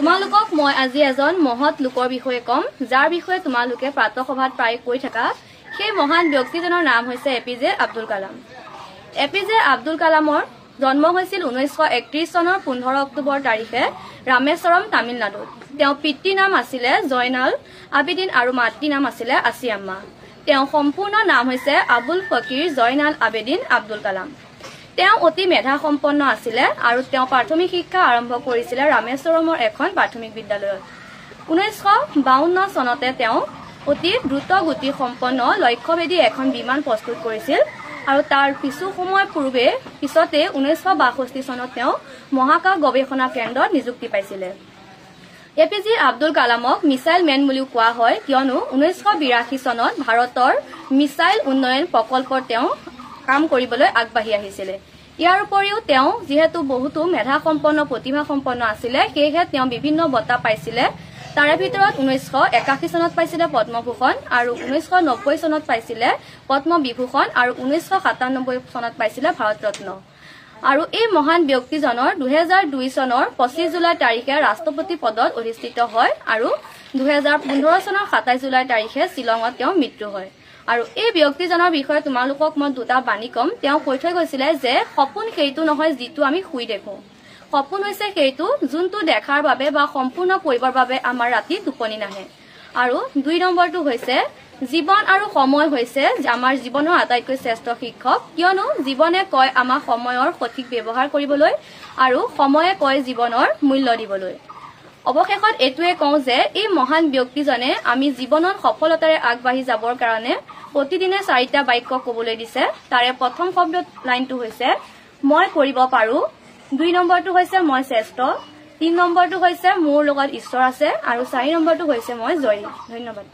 তোমালোকক মই আজি এজন মহৎ লোকৰ বিষয়ে কম যাৰ বিষয়ে তোমালোকে প্ৰাতঃসভাত প্ৰায় কৈ থাকা সেই মহান ব্যক্তিজনৰ নাম হৈছে এপিজে আব্দুল কালাম। এপিজে আব্দুল কালামৰ জন্ম হৈছিল 1931 চনৰ 15 অক্টোবৰ তাৰিখে ৰামেশ্বৰম তামিলনাডুত। তেওঁ পিতৃৰ নাম আছিলে জয়নাল আবেদিন আৰু মাতৃৰ নাম আছিলে আসিয়াম্মা। তেওঁ সম্পূৰ্ণ নাম হৈছে আবুল ফকিৰ জয়নাল আবেদিন আব্দুল কালাম। তেওঁ অতি মেধা সম্পন্ন আছিলে আৰু তেওঁ প্ৰাথমিক শিক্ষা আৰম্ভ কৰিছিলে ৰামেশ্বৰমৰ এখন প্ৰাথমিক বিদ্যালয়ত। 1952 চনতে তেওঁ অতি দ্ৰুত গতি সম্পন্ন লক্ষ্যভেদী এখন বিমান প্ৰস্তুত কৰিছিল আৰু তাৰ কিছু সময় পূৰ্বে পিছতে 1962 চনত তেওঁ মহাকাশ গৱেষণা কেন্দ্ৰত নিযুক্তি পাইছিলে। এপিজে আব্দুল কালামক মিছাইল মেন বুলিও কোৱা হয় কিয়নো 1982 চনত ভাৰতৰ মিছাইল উন্নয়ন প্ৰকল্পত তেওঁ কাম কৰিবলৈ আগবাঢ়ি আহিছিলে। ইয়াৰ উপৰিও তেওঁ যিহেতু বহুতো মেধা সম্পন্ন প্ৰতিভা সম্পন্ন আছিলে সেয়েহে তেওঁ বিভিন্ন বঁটা পাইছিলে। তাৰে ভিতৰত 1981 চনত পাইছিলে পদ্মভূষণ আৰু 1990 চনত পাইছিলে পদ্মবিভূষণ আৰু 1997 চনত পাইছিলে ভাৰত ৰত্ন। আৰু এই মহান ব্যক্তিজনৰ 2002 চনৰ 25 জুলাই তাৰিখে ৰাষ্ট্ৰপতি পদত অধিষ্ঠিত হয় আৰু 2015 চনৰ 27 জুলাই তাৰিখে শ্বিলঙত তেওঁ মৃত্যু হয়। আৰু এই ব্যক্তিজনৰ বিষয়ে তোমালোকক মই দুটা বাণী কম। তেওঁ কৈ থৈ গৈছিলে যে সপোন সেইটো নহয় যিটো আমি শুই দেখো, সপোন হৈছে সেইটো যোনটো দেখাৰ বাবে বা সম্পূৰ্ণ কৰিবৰ বাবে আমাৰ ৰাতি টোপনি নাহে। আৰু 2 নম্বৰটো হৈছে জীৱন আৰু সময় হৈছে আমাৰ জীৱনৰ আটাইতকৈ শ্ৰেষ্ঠ শিক্ষক কিয়নো জীৱনে কয় আমাক সময়ৰ সঠিক ব্যৱহাৰ কৰিবলৈ আৰু সময়ে কয় জীৱনৰ মূল্য দিবলৈ। অৱশেষত এইটোৱে কওঁ যে এই মহান ব্যক্তিজনে আমি জীৱনত সফলতাৰে আগবাঢ়ি যাবৰ কাৰণে প্ৰতিদিনে 4টা বাক্য ক'বলৈ দিছে। তাৰে প্ৰথম শব্দ লাইনটো হৈছে মই কৰিব পাৰো, 2 নম্বৰটো হৈছে মই শ্ৰেষ্ঠ, 3 নম্বৰটো হৈছে মোৰ লগত ঈশ্বৰ আছে আৰু 4 নম্বৰটো হৈছে মই জয়ী। ধন্যবাদ।